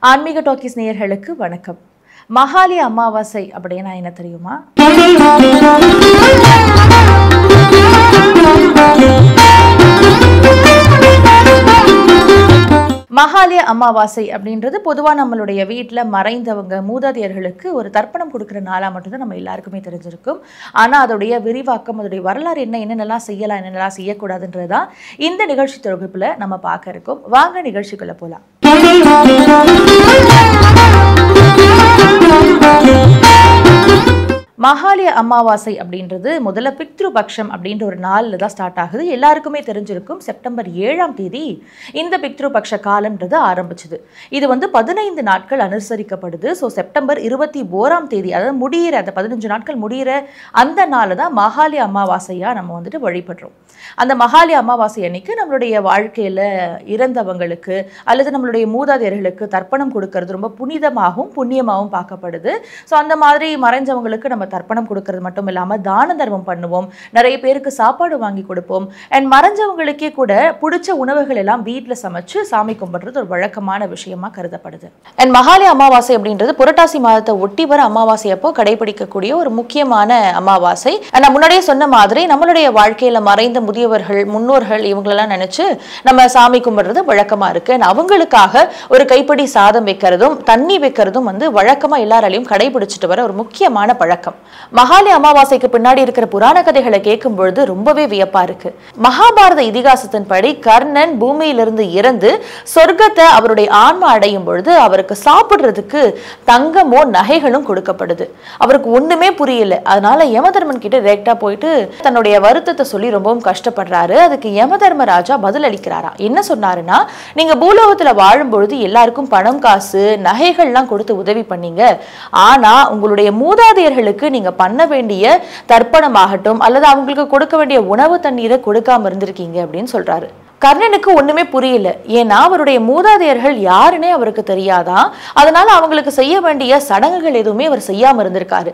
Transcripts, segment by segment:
ஆன்மீக டாக்கிஸ் நேயர்களுக்கு வணக்கம். மகாலய அமாவாசை அப்படின்னா என்ன தெரியுமா? மகாலய அமாவாசை அப்படின்றது பொதுவாக நம்மளுடைய வீட்டில் மறைந்தவங்க மூதாதையர்களுக்கு ஒரு தர்ப்பணம் கொடுக்குற நாளாக மட்டும்தான் நம்ம எல்லாருக்குமே தெரிஞ்சிருக்கும். ஆனால் அதோடைய விரிவாக்கம், அதோடைய வரலாறு என்னென்னலாம் செய்யலாம், என்னென்னலாம் செய்யக்கூடாதுன்றது தான் இந்த நிகழ்ச்சி தொகுப்பில் நம்ம பார்க்க இருக்கோம். வாங்க நிகழ்ச்சிக்குள்ளே போகலாம். மகாலய அமாவாசை அப்படின்றது முதல்ல பித்ருபக்ஷம் அப்படின்ற ஒரு நாளில் தான் ஸ்டார்ட் ஆகுது. எல்லாருக்குமே தெரிஞ்சிருக்கும் செப்டம்பர் 7ஆம் தேதி இந்த பித்ருபக்ஷ காலம்ன்றது ஆரம்பிச்சுது. இது 15 நாட்கள் அனுசரிக்கப்படுது. ஸோ செப்டம்பர் 21ஆம் தேதி, அதாவது முடிகிற அந்த 15 நாட்கள் முடிகிற அந்த நாள் தான் மகாலய அமாவாசையாக நம்ம வழிபடுறோம். அந்த மகாலய அமாவாசை அன்னைக்கு நம்மளுடைய வாழ்க்கையில் இறந்தவங்களுக்கு அல்லது நம்மளுடைய மூதாதையர்களுக்கு தர்ப்பணம் கொடுக்கறது ரொம்ப புனிதமாகவும் புண்ணியமாகவும் பார்க்கப்படுது. ஸோ அந்த மாதிரி மறைஞ்சவங்களுக்கு நம்ம தர்ப்பணம் கொடுக்கறது மட்டும் இல்லாமல் தான தர்மம் பண்ணுவோம், நிறைய பேருக்கு சாப்பாடு வாங்கி கொடுப்போம். அண்ட் மறைஞ்சவங்களுக்கே கூட பிடிச்ச உணவுகள் எல்லாம் வீட்டில் சமைச்சு சாமி கும்பிடுறது ஒரு வழக்கமான விஷயமா கருதப்படுது. அண்ட் மகாலய அமாவாசை அப்படின்றது புரட்டாசி மாதத்தை ஒட்டி வர அமாவாசை அப்போ கடைபிடிக்கக்கூடிய ஒரு முக்கியமான அமாவாசை. நான் முன்னாடியே சொன்ன மாதிரி நம்மளுடைய வாழ்க்கையில மறைந்த முதியவர்கள், முன்னோர்கள் இவங்களெல்லாம் நினைச்சு நம்ம சாமி கும்பிடுறது வழக்கமா இருக்கு. அவங்களுக்காக ஒரு கைப்படி சாதம் வைக்கிறதும் தண்ணி வைக்கிறதும் வழக்கமா எல்லாராலையும் கடைபிடிச்சிட்டு வர ஒரு முக்கியமான பழக்கம். மகாலய அமாவாசைக்கு பின்னாடி இருக்கிற புராண கதைகளை கேட்கும் பொழுது ரொம்பவே வியப்பா இருக்கு. மகாபாரத இதிகாசத்தின்படி கர்ணன் பூமியிலிருந்து இறந்து சொர்க்கத்தை அவருடைய ஆன்மா அடையும் பொழுது அவருக்கு சாப்பிடுறதுக்கு தங்கமோ நகைகளும் கொடுக்கப்படுது. அவருக்கு ஒண்ணுமே புரியல. அதனால யமதர்மன் கிட்ட டைரக்டா போயிட்டு தன்னுடைய வருத்தத்தை சொல்லி ரொம்பவும் கஷ்டப்படுறாரு. அதுக்கு யமதர்மராஜா பதில் அளிக்கிறாரா. என்ன சொன்னாருன்னா, நீங்க பூலோகத்துல வாழும் பொழுது எல்லாருக்கும் பணம், காசு, நகைகள்லாம் கொடுத்து உதவி பண்ணீங்க. ஆனா உங்களுடைய மூதாதையர்களுக்கு நீங்க பண்ண வேண்டிய தர்ப்பணமாகட்டும் அல்லது அவங்களுக்கு கொடுக்க வேண்டிய உணவு தண்ணீரை கொடுக்காம இருந்திருக்கீங்க அப்படின்னு சொல்றாரு. கர்ணனுக்கு ஒண்ணுமே புரியல. ஏன்னா அவருடைய மூதாதையர்கள் யாருன்னே அவருக்கு தெரியாதான். அதனால அவங்களுக்கு செய்ய வேண்டிய சடங்குகள் எதுவுமே அவர் செய்யாம இருந்திருக்காரு.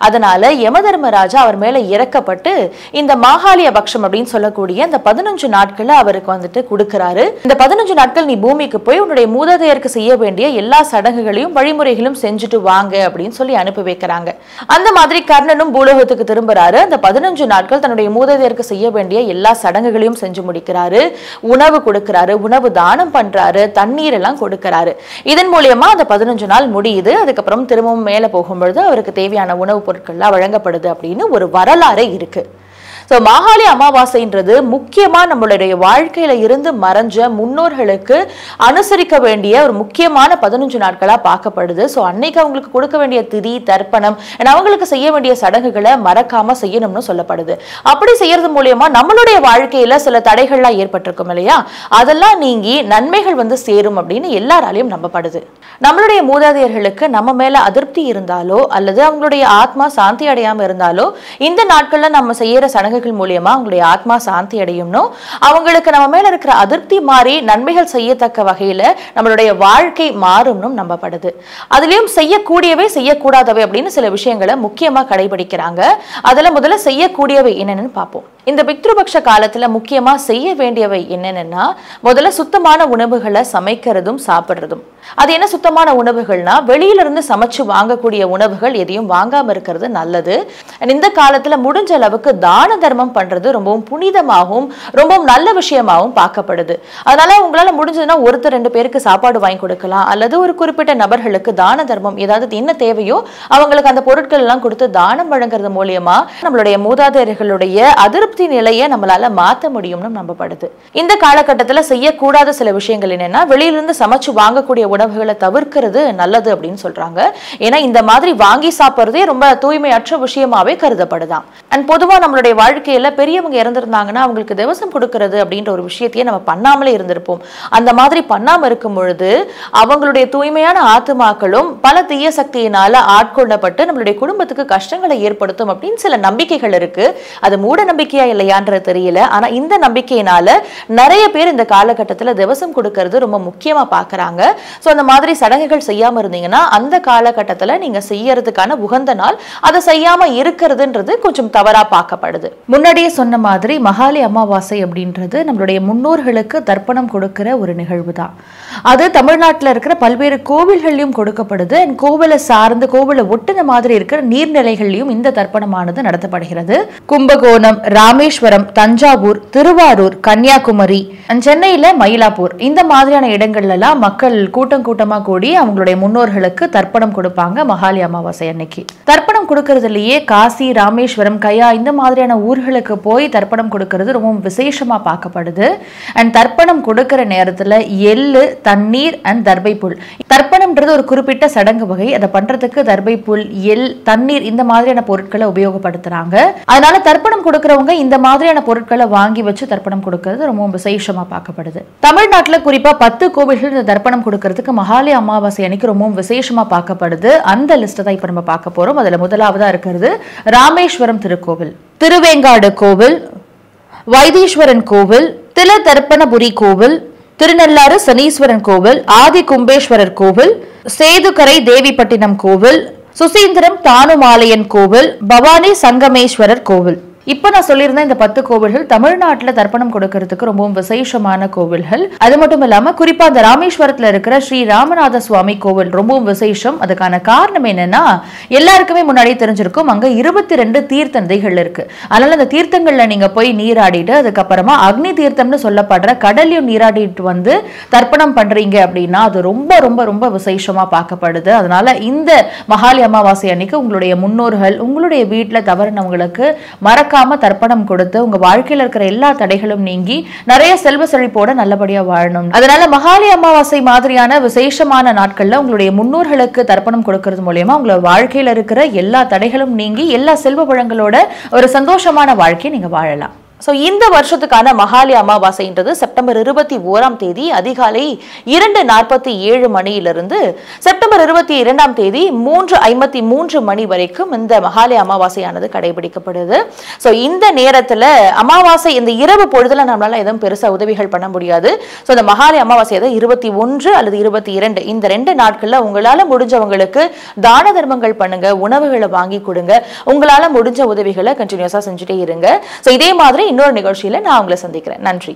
அதனால யமதர்மராஜா அவர் மேல இறக்கப்பட்டு இந்த மகாலய பக்ஷம் அப்படின்னு சொல்லக்கூடிய இந்த 15 நாட்களை அவருக்கு கொடுக்கிறாரு. இந்த 15 நாட்கள் நீ பூமிக்கு போய் உன்னுடைய மூதாதையருக்கு செய்ய வேண்டிய எல்லா சடங்குகளையும் வழிமுறைகளும் செஞ்சுட்டு வாங்க அப்படின்னு சொல்லி அனுப்பி வைக்கிறாங்க. அந்த மாதிரி கர்ணனும் பூலோகத்துக்கு திரும்புறாரு. அந்த 15 நாட்கள் தன்னுடைய மூதாதையருக்கு செய்ய வேண்டிய எல்லா சடங்குகளையும் செஞ்சு முடிக்கிறாரு. உணவு கொடுக்கிறாரு, உணவு தானம் பண்றாரு, தண்ணீர் எல்லாம் கொடுக்கிறாரு. இதன் மூலியமா அந்த 15 நாள் முடியுது. அதுக்கப்புறம் திரும்பவும் மேல போகும்பொழுது அவருக்கு தேவையான உணவுப் பொருட்கள்லாம் வழங்கப்படுது அப்படின்னு ஒரு வரலாறே இருக்கு. ஸோ மகாலய அமாவாசைன்றது முக்கியமா நம்மளுடைய வாழ்க்கையில இருந்து மறைஞ்ச முன்னோர்களுக்கு அனுசரிக்க வேண்டிய ஒரு முக்கியமான 15 நாட்களா பார்க்கப்படுது. ஸோ அன்னைக்கு அவங்களுக்கு கொடுக்க வேண்டிய திதி, தர்ப்பணம், அவங்களுக்கு செய்ய வேண்டிய சடங்குகளை மறக்காம செய்யணும்னு சொல்லப்படுது. அப்படி செய்யறது மூலியமா நம்மளுடைய வாழ்க்கையில சில தடைகள்லாம் ஏற்பட்டிருக்கும் இல்லையா, அதெல்லாம் நீங்கி நன்மைகள் சேரும் அப்படின்னு எல்லாராலையும் நம்பப்படுது. நம்மளுடைய மூதாதையர்களுக்கு நம்ம மேல அதிருப்தி இருந்தாலோ அல்லது அவங்களுடைய ஆத்மா சாந்தி அடையாம இருந்தாலோ இந்த நாட்கள்ல நம்ம செய்யற சடங்கு மூலியமா அவங்களுடைய ஆத்மா சாந்தி அடையும்னோ அவங்களுக்கு நம்ம மேல இருக்கிற அதிருப்தி மாறி நன்மைகள் செய்யத்தக்க வகையில நம்மளுடைய வாழ்க்கை மாறும்னு நம்பப்படுது. அதுலயும் செய்யக்கூடியவை செய்யக்கூடாதவை அப்படின்னு சில விஷயங்களை முக்கியமா கடைபிடிக்கிறாங்க. அதுல முதல்ல செய்யக்கூடியவை என்னன்னு பார்ப்போம். இந்த பித்ருபக்ஷ காலத்துல முக்கியமா செய்ய வேண்டியவை என்னன்னா, முதல்ல சுத்தமான உணவுகளை சமைக்கிறதும் சாப்பிடுறதும். அது என்ன சுத்தமான உணவுகள்னா, வெளியில இருந்து சமைச்சு வாங்கக்கூடிய உணவுகள் எதையும் வாங்காம இருக்கிறது நல்லது. இந்த காலத்துல முடிஞ்ச அளவுக்கு தான தர்மம் பண்றது ரொம்பவும் புனிதமாகவும் ரொம்பவும் நல்ல விஷயமாகவும் பார்க்கப்படுது. அதனால உங்களால முடிஞ்சதுன்னா ஒருத்தர் 2 பேருக்கு சாப்பாடு வாங்கி கொடுக்கலாம் அல்லது ஒரு குறிப்பிட்ட நபர்களுக்கு தான தர்மம் ஏதாவது என்ன தேவையோ அவங்களுக்கு அந்த பொருட்கள் எல்லாம் கொடுத்து தானம் வழங்குறது மூலியமா நம்மளுடைய மூதாதையர்களுடைய அதிருப்தி நிலையை நம்மளால மாற்ற முடியும்னு நம்பப்படுது. இந்த காலகட்டத்துல செய்யக்கூடாத சில விஷயங்கள் என்னன்னா, வெளியிலிருந்து சமைச்சு வாங்கக்கூடிய உணவுகளை தவிர்க்கிறது நல்லது அப்படின்னு சொல்றாங்க. ஏன்னா இந்த மாதிரி வாங்கி சாப்பிடுறதே ரொம்ப தூய்மையற்ற விஷயமாவே கருதப்படுதான். அண்ட் பொதுவா நம்மளுடைய வாழ்க்கையில பெரியவங்க இறந்திருந்தாங்கன்னா அவங்களுக்கு திவசம் கொடுக்கிறது அப்படின்ற ஒரு விஷயத்தையே நம்ம பண்ணாமலே இருந்திருப்போம். அந்த மாதிரி பண்ணாம இருக்கும் பொழுது அவங்களுடைய தூய்மையான ஆத்மாக்களும் பல தீய சக்தியினால ஆட்கொள்ளப்பட்டு நம்மளுடைய குடும்பத்துக்கு கஷ்டங்களை ஏற்படுத்தும் அப்படின்னு சில நம்பிக்கைகள் இருக்கு. அது மூட நம்பிக்கையா இல்லையான்றது தெரியல. ஆனா இந்த நம்பிக்கையினால நிறைய பேர் இந்த காலகட்டத்துல திவசம் கொடுக்கறது ரொம்ப முக்கியமா பாக்குறாங்க. சோ அந்த மாதிரி சடங்குகள் செய்யாம இருந்தீங்கன்னா அந்த காலகட்டத்துல நீங்க செய்யறதுக்கான உகந்த நாள். அதை செய்யாம இருக்கிறதுன்றது கொஞ்சம் தவறா பார்க்கப்படுது. முன்னாடியே சொன்ன மாதிரி மகாலி அமாவாசை அப்படின்றது நம்மளுடைய முன்னோர்களுக்கு தர்ப்பணம் கொடுக்கிற ஒரு நிகழ்வு தான். அது தமிழ்நாட்டில் இருக்கிற பல்வேறு கோவில்கள்லயும் கொடுக்கப்படுது. கோவிலை சார்ந்து கோவிலை ஒட்டின மாதிரி இருக்கிற நீர்நிலைகள்லயும் இந்த தர்ப்பணமானது நடத்தப்படுகிறது. கும்பகோணம், ராமேஸ்வரம், தஞ்சாவூர், திருவாரூர், கன்னியாகுமரி, சென்னையில மயிலாப்பூர் இந்த மாதிரியான இடங்கள்ல எல்லாம் மக்கள் கூட்டம் கூட்டமா கூடி அவங்களுடைய முன்னோர்களுக்கு தர்ப்பணம் கொடுப்பாங்க மகாலி அமாவாசை அன்னைக்கு. தர்ப்பணம் கொடுக்கறதுலயே காசி, ராமேஸ்வரம், கயா இந்த மாதிரியான ஊர்களுக்கு போய் தர்ப்பணம் கொடுக்கறது ரொம்ப விசேஷமா பார்க்கப்படுது. அண்ட் தர்ப்பணம் கொடுக்கிற நேரத்துல எள்ளு, தண்ணீர் அண்ட் தர்பை புல். தர்ப்பணம்ன்றது ஒரு குறிப்பிட்ட சடங்கு வகை. அதை பண்றதுக்கு தர்பை புல், எள், தண்ணீர் இந்த மாதிரியான பொருட்களை உபயோகப்படுத்துறாங்க. அதனால தர்ப்பணம் கொடுக்கறவங்க இந்த மாதிரியான பொருட்களை வாங்கி வச்சு தர்ப்பணம் கொடுக்கிறது ரொம்ப விசேஷமா பார்க்கப்படுது. தமிழ்நாட்டுல குறிப்பா 10 கோவில்கள் இந்த தர்ப்பணம் கொடுக்கறதுக்கு மகாலி அமாவாசை அன்னைக்கு ரொம்ப விசேஷமா பார்க்கப்படுது. அந்த லிஸ்ட் தான் இப்ப நம்ம பார்க்க போறோம். அதுல முதலாவதா இருக்கிறது ராமேஸ்வரம் திருக்கோவில், திருவேங்காடு கோவில், வைத்தீஸ்வரன் கோவில், தில தர்ப்பணபுரி கோவில், திருநள்ளாறு சனீஸ்வரன் கோவில், ஆதி கும்பேஸ்வரர் கோவில், சேதுக்கரை தேவிப்பட்டினம் கோவில், சுசீந்திரம் தானுமாலையன் கோவில், பவானி சங்கமேஸ்வரர் கோவில். இப்ப நான் சொல்லியிருந்தேன் இந்த 10 கோவில்கள் தமிழ்நாட்டில் தர்ப்பணம் கொடுக்கறதுக்கு ரொம்பவும் விசேஷமான கோவில்கள். அது மட்டும் இல்லாம குறிப்பா அந்த ராமேஸ்வரத்துல இருக்கிற ஸ்ரீ ராமநாத சுவாமி கோவில் ரொம்பவும் விசேஷம். அதுக்கான காரணம் என்னன்னா எல்லாருக்குமே முன்னாடியே தெரிஞ்சிருக்கும், அங்க 22 தீர்த்த நதிகள் இருக்கு. அதனால அந்த தீர்த்தங்கள்ல நீங்க போய் நீராடிட்டு அதுக்கப்புறமா அக்னி தீர்த்தம்னு சொல்லப்படுற கடலையும் நீராடிட்டு வந்து தர்ப்பணம் பண்றீங்க அப்படின்னா அது ரொம்ப ரொம்ப ரொம்ப விசேஷமா பார்க்கப்படுது. அதனால இந்த மகாலி அமாவாசை அன்னைக்கு உங்களுடைய முன்னோர்கள் உங்களுடைய வீட்டுல தவறினவங்களுக்கு மறக்க தர்ப்பணம் கொடுத்து உங்க வாழ்க்கையில இருக்கிற எல்லா தடைகளும் நீங்கி நிறைய செல்வ செழிப்போட நல்லபடியா வாழணும். அதனால மகாலி அமாவாசை மாதிரியான விசேஷமான நாட்கள்ல உங்களுடைய முன்னோர்களுக்கு தர்ப்பணம் கொடுக்கிறது மூலமா உங்களோட வாழ்க்கையில இருக்கிற எல்லா தடைகளும் நீங்கி எல்லா செல்வ வளங்களோட ஒரு சந்தோஷமான வாழ்க்கையை நீங்க வாழலாம். ஸோ இந்த வருஷத்துக்கான மகாலி அமாவாசைன்றது செப்டம்பர் 21ஆம் தேதி அதிகாலை 2:47 மணியிலிருந்து செப்டம்பர் 22ஆம் தேதி 3:53 மணி வரைக்கும் இந்த மகாலி அமாவாசையானது கடைபிடிக்கப்படுது. ஸோ இந்த நேரத்தில் அமாவாசை இந்த இரவு பொழுதுல நம்மளால எதுவும் பெருசாக உதவிகள் பண்ண முடியாது. ஸோ இந்த மகாலி அமாவாசை 21 அல்லது 22 இந்த 2 நாட்களில் உங்களால் முடிஞ்சவங்களுக்கு தான தர்மங்கள் பண்ணுங்க, உணவுகளை வாங்கி கொடுங்க, உங்களால் முடிஞ்ச உதவிகளை கண்டினியூஸாக செஞ்சுட்டே இருங்க. ஸோ இதே மாதிரி இன்னொரு நிகழ்ச்சியில நான் உங்களை சந்திக்கிறேன். நன்றி.